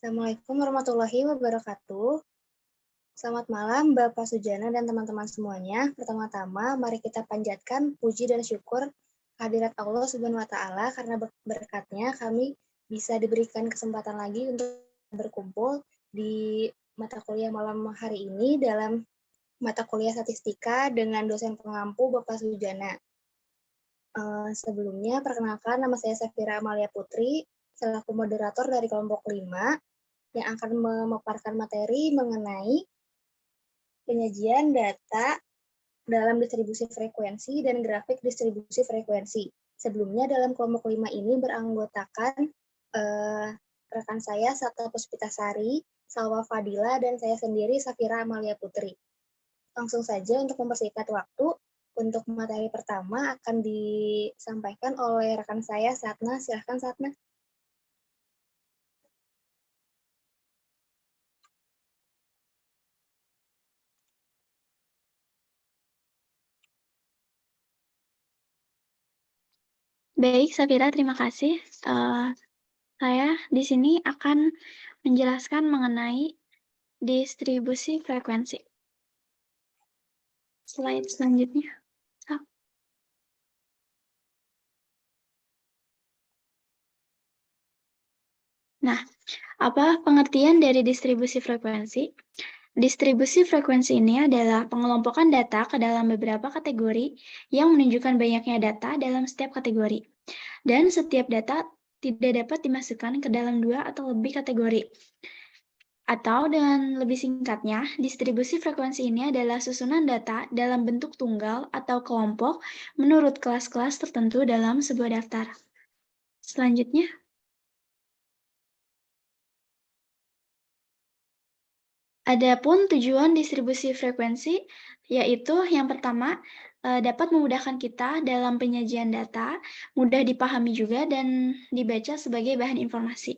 Assalamualaikum warahmatullahi wabarakatuh. Selamat malam Bapak Sujana dan teman-teman semuanya. Pertama-tama, mari kita panjatkan puji dan syukur kehadirat Allah Subhanahu wa Ta'ala karena berkatnya kami bisa diberikan kesempatan lagi untuk berkumpul di mata kuliah malam hari ini dalam mata kuliah statistika dengan dosen pengampu Bapak Sujana. Sebelumnya, perkenalkan nama saya Safira Amalia Putri, selaku moderator dari kelompok 5 yang akan memaparkan materi mengenai penyajian data dalam distribusi frekuensi dan grafik distribusi frekuensi. Sebelumnya dalam kelompok 5 ini beranggotakan rekan saya Sata Puspitasari, Salwa Fadila, dan saya sendiri Safira Amalia Putri. Langsung saja untuk mempersingkat waktu, untuk materi pertama akan disampaikan oleh rekan saya Satna. Silahkan Satna. Baik, Safira, terima kasih. Saya di sini akan menjelaskan mengenai distribusi frekuensi. Slide selanjutnya. Nah, apa pengertian dari distribusi frekuensi? Distribusi frekuensi ini adalah pengelompokan data ke dalam beberapa kategori yang menunjukkan banyaknya data dalam setiap kategori. Dan setiap data tidak dapat dimasukkan ke dalam 2 atau lebih kategori. Atau dengan lebih singkatnya, distribusi frekuensi ini adalah susunan data dalam bentuk tunggal atau kelompok menurut kelas-kelas tertentu dalam sebuah daftar. Selanjutnya, adapun tujuan distribusi frekuensi, yaitu yang pertama, dapat memudahkan kita dalam penyajian data, mudah dipahami juga dan dibaca sebagai bahan informasi.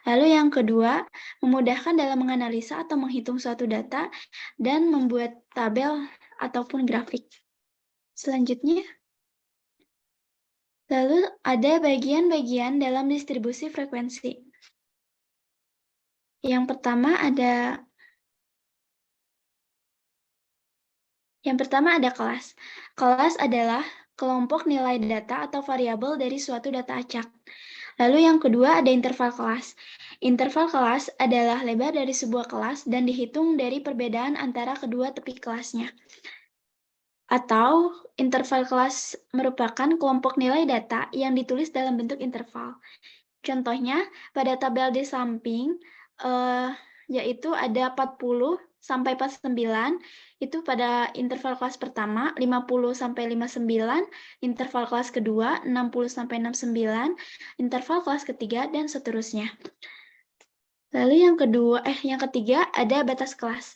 Lalu yang kedua, memudahkan dalam menganalisa atau menghitung suatu data dan membuat tabel ataupun grafik. Selanjutnya, lalu ada bagian-bagian dalam distribusi frekuensi. Yang pertama ada kelas. Kelas adalah kelompok nilai data atau variabel dari suatu data acak. Lalu yang kedua ada interval kelas. Interval kelas adalah lebar dari sebuah kelas dan dihitung dari perbedaan antara kedua tepi kelasnya. Atau interval kelas merupakan kelompok nilai data yang ditulis dalam bentuk interval. Contohnya pada tabel di samping, yaitu ada 40 sampai 49, itu pada interval kelas pertama, 50 sampai 59, interval kelas kedua, 60 sampai 69, interval kelas ketiga, dan seterusnya. Lalu yang ketiga ada batas kelas.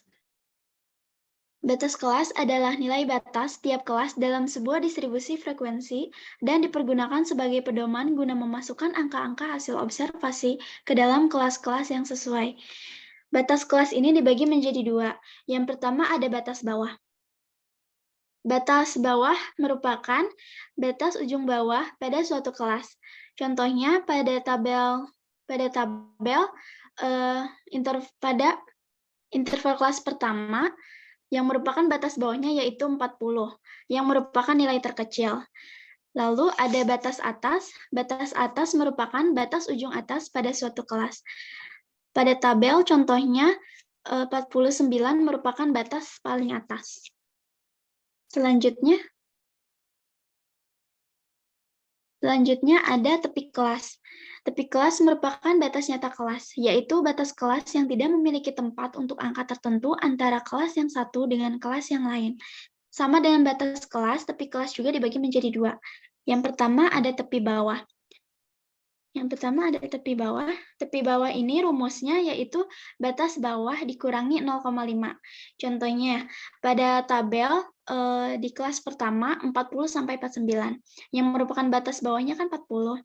Batas kelas adalah nilai batas tiap kelas dalam sebuah distribusi frekuensi dan dipergunakan sebagai pedoman guna memasukkan angka-angka hasil observasi ke dalam kelas-kelas yang sesuai. Batas kelas ini dibagi menjadi 2. Yang pertama ada batas bawah. Batas bawah merupakan batas ujung bawah pada suatu kelas. Contohnya pada tabel pada interval kelas pertama, yang merupakan batas bawahnya yaitu 40, yang merupakan nilai terkecil. Lalu ada batas atas. Batas atas merupakan batas ujung atas pada suatu kelas. Pada tabel contohnya 49 merupakan batas paling atas. Selanjutnya ada tepi kelas. Tepi kelas merupakan batas nyata kelas, yaitu batas kelas yang tidak memiliki tempat untuk angka tertentu antara kelas yang satu dengan kelas yang lain. Sama dengan batas kelas, tepi kelas juga dibagi menjadi 2. Yang pertama ada tepi bawah. Tepi bawah ini rumusnya yaitu batas bawah dikurangi 0,5. Contohnya, pada tabel di kelas pertama 40 sampai 49, yang merupakan batas bawahnya kan 40.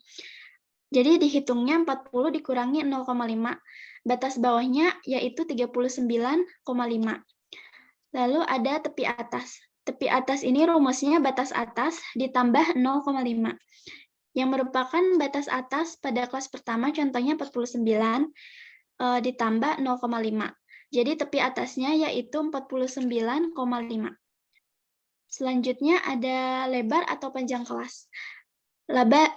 Jadi dihitungnya 40 dikurangi 0,5. Batas bawahnya yaitu 39,5. Lalu ada tepi atas. Tepi atas ini rumusnya batas atas ditambah 0,5. Yang merupakan batas atas pada kelas pertama contohnya 49. ditambah 0,5. Jadi tepi atasnya yaitu 49,5. Selanjutnya ada lebar atau panjang kelas.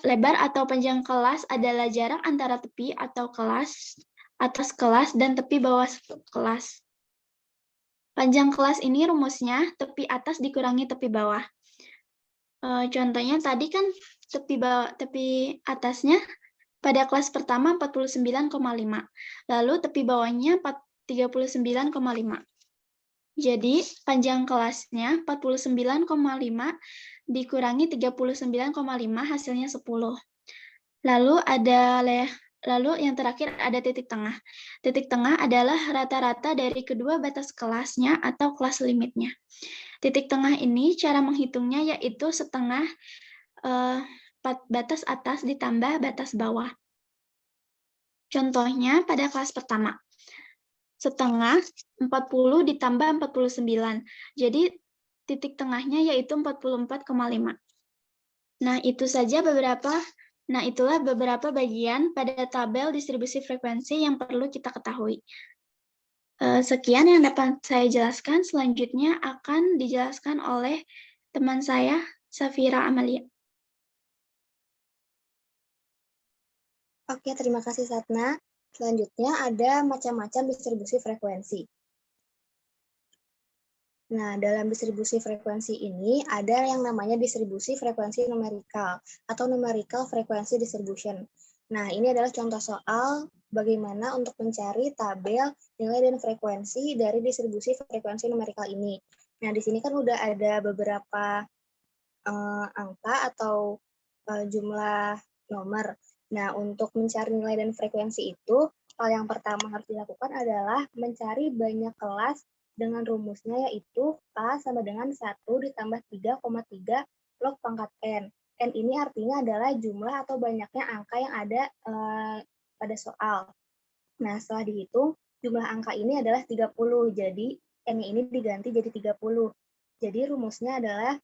Lebar atau panjang kelas adalah jarak antara tepi atau kelas, atas kelas, dan tepi bawah kelas. Panjang kelas ini rumusnya tepi atas dikurangi tepi bawah. Contohnya tadi kan tepi atasnya pada kelas pertama 49,5, lalu tepi bawahnya 39,5. Jadi panjang kelasnya 49,5 dikurangi 39,5 hasilnya 10. Lalu yang terakhir ada titik tengah. Titik tengah adalah rata-rata dari kedua batas kelasnya atau kelas limitnya. Titik tengah ini cara menghitungnya yaitu setengah batas atas ditambah batas bawah. Contohnya pada kelas pertama. Setengah 40 ditambah 49. Jadi titik tengahnya yaitu 44,5. Nah, itulah beberapa bagian pada tabel distribusi frekuensi yang perlu kita ketahui. Sekian yang dapat saya jelaskan, selanjutnya akan dijelaskan oleh teman saya, Safira Amalia. Oke, terima kasih Satna. Selanjutnya ada macam-macam distribusi frekuensi. Nah, dalam distribusi frekuensi ini ada yang namanya distribusi frekuensi numerikal atau numerical frequency distribution. Nah, ini adalah contoh soal bagaimana untuk mencari tabel nilai dan frekuensi dari distribusi frekuensi numerikal ini. Nah, di sini kan udah ada beberapa angka atau jumlah nomor. Nah, untuk mencari nilai dan frekuensi itu, hal yang pertama harus dilakukan adalah mencari banyak kelas dengan rumusnya yaitu K sama dengan 1 ditambah 3,3 log pangkat N. N ini artinya adalah jumlah atau banyaknya angka yang ada pada soal. Nah, setelah dihitung, jumlah angka ini adalah 30. Jadi, N ini diganti jadi 30. Jadi, rumusnya adalah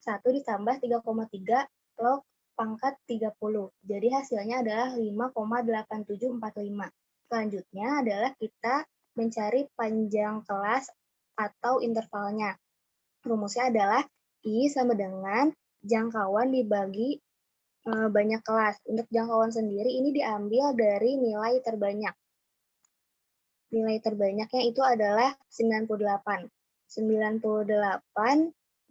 1 ditambah 3,3 log pangkat 30. Jadi hasilnya adalah 5,8745. Selanjutnya adalah kita mencari panjang kelas atau intervalnya. Rumusnya adalah I sama dengan jangkauan dibagi banyak kelas. Untuk jangkauan sendiri ini diambil dari nilai terbanyak. Nilai terbanyaknya itu adalah 98. 98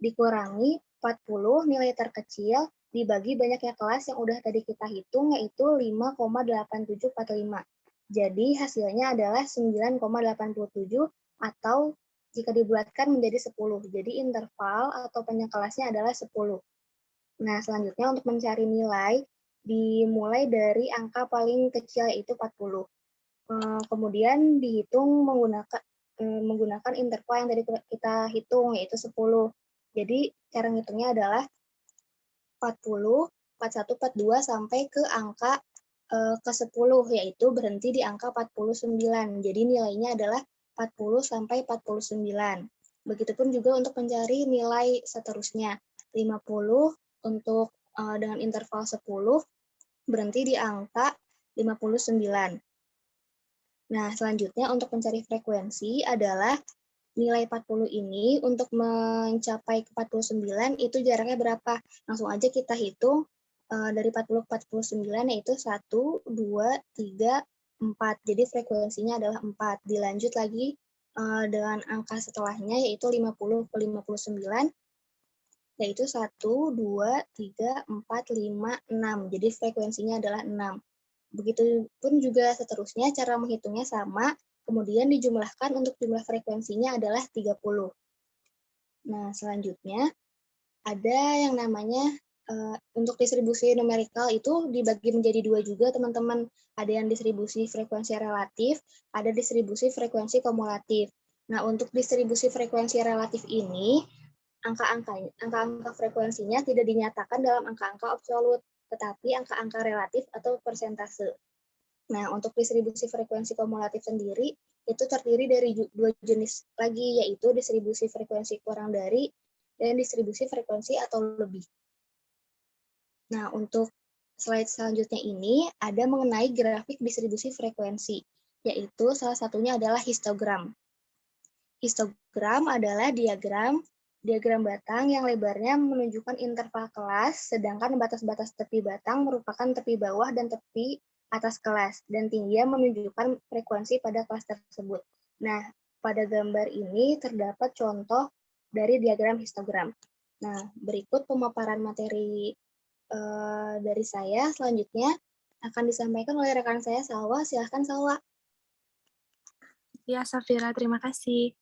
dikurangi 40 nilai terkecil dibagi banyaknya kelas yang udah tadi kita hitung yaitu 5,8745. Jadi hasilnya adalah 9,87 atau jika dibulatkan menjadi 10. Jadi interval atau panjang kelasnya adalah 10. Nah, selanjutnya untuk mencari nilai dimulai dari angka paling kecil yaitu 40. Kemudian dihitung menggunakan interval yang tadi kita hitung yaitu 10. Jadi cara ngitungnya adalah 40, 41, 42 sampai ke angka ke-10 yaitu berhenti di angka 49. Jadi nilainya adalah 40 sampai 49. Begitupun juga untuk mencari nilai seterusnya. 50 untuk dengan interval 10 berhenti di angka 59. Nah, selanjutnya untuk mencari frekuensi adalah nilai 40 ini untuk mencapai ke 49 itu jaraknya berapa? Langsung aja kita hitung dari 40 ke 49 yaitu 1, 2, 3, 4. Jadi frekuensinya adalah 4. Dilanjut lagi dengan angka setelahnya yaitu 50 ke 59 yaitu 1, 2, 3, 4, 5, 6. Jadi frekuensinya adalah 6. Begitupun juga seterusnya cara menghitungnya sama, kemudian dijumlahkan untuk jumlah frekuensinya adalah 30. Nah, selanjutnya ada yang namanya untuk distribusi numerikal itu dibagi menjadi dua juga, teman-teman. Ada yang distribusi frekuensi relatif, ada distribusi frekuensi kumulatif. Nah, untuk distribusi frekuensi relatif ini, angka-angka frekuensinya tidak dinyatakan dalam angka-angka absolut, tetapi angka-angka relatif atau persentase. Nah, untuk distribusi frekuensi kumulatif sendiri, itu terdiri dari dua jenis lagi, yaitu distribusi frekuensi kurang dari dan distribusi frekuensi atau lebih. Nah, untuk slide selanjutnya ini ada mengenai grafik distribusi frekuensi. yaitu salah satunya adalah histogram. Histogram adalah diagram batang yang lebarnya menunjukkan interval kelas, sedangkan batas-batas tepi batang merupakan tepi bawah dan tepi atas kelas, dan tingginya menunjukkan frekuensi pada kelas tersebut. Nah, pada gambar ini terdapat contoh dari diagram histogram. Nah, berikut pemaparan materi dari saya. Selanjutnya akan disampaikan oleh rekan saya, Salwa. Silahkan, Salwa. Ya, Safira, terima kasih.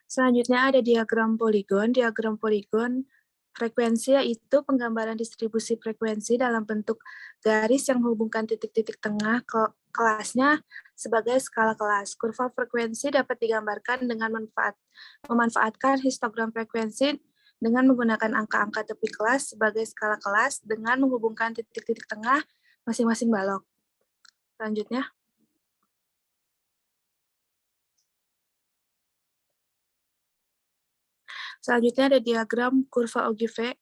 Selanjutnya ada diagram poligon. Diagram poligon frekuensi yaitu penggambaran distribusi frekuensi dalam bentuk garis yang menghubungkan titik-titik tengah ke kelasnya sebagai skala kelas. Kurva frekuensi dapat digambarkan dengan memanfaatkan histogram frekuensi dengan menggunakan angka-angka tepi kelas sebagai skala kelas dengan menghubungkan titik-titik tengah masing-masing balok. Selanjutnya. Selanjutnya ada diagram kurva Ogilvy.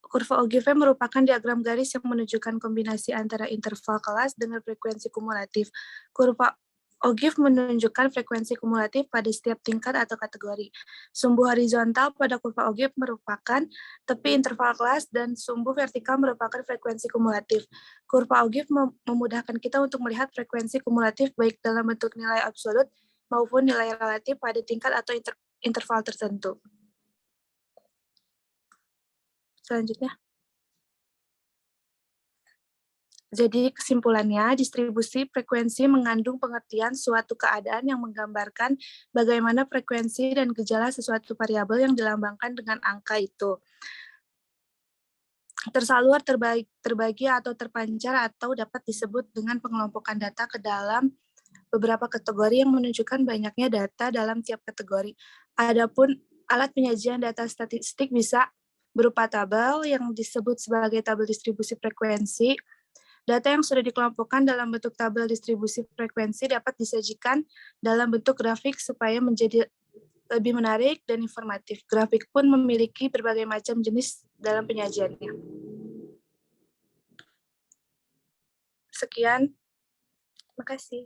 Kurva Ogilvy merupakan diagram garis yang menunjukkan kombinasi antara interval kelas dengan frekuensi kumulatif. Kurva Ogilvy menunjukkan frekuensi kumulatif pada setiap tingkat atau kategori. Sumbu horizontal pada kurva Ogilvy merupakan tepi interval kelas dan sumbu vertikal merupakan frekuensi kumulatif. Kurva Ogilvy memudahkan kita untuk melihat frekuensi kumulatif baik dalam bentuk nilai absolut maupun nilai relatif pada tingkat atau interval tertentu. Selanjutnya. Jadi kesimpulannya, distribusi frekuensi mengandung pengertian suatu keadaan yang menggambarkan bagaimana frekuensi dan gejala sesuatu variabel yang dilambangkan dengan angka itu. Tersalur, terbagi atau terpancar atau dapat disebut dengan pengelompokan data ke dalam beberapa kategori yang menunjukkan banyaknya data dalam tiap kategori. Adapun alat penyajian data statistik bisa berupa tabel yang disebut sebagai tabel distribusi frekuensi. Data yang sudah dikelompokkan dalam bentuk tabel distribusi frekuensi dapat disajikan dalam bentuk grafik supaya menjadi lebih menarik dan informatif. Grafik pun memiliki berbagai macam jenis dalam penyajiannya. Sekian. Terima kasih.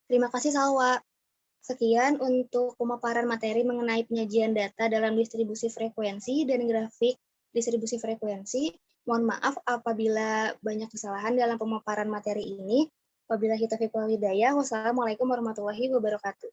Terima kasih, Salwa. Sekian untuk pemaparan materi mengenai penyajian data dalam distribusi frekuensi dan grafik distribusi frekuensi. Mohon maaf apabila banyak kesalahan dalam pemaparan materi ini. Wabillahi taufiq wal hidayah. Wassalamualaikum warahmatullahi wabarakatuh.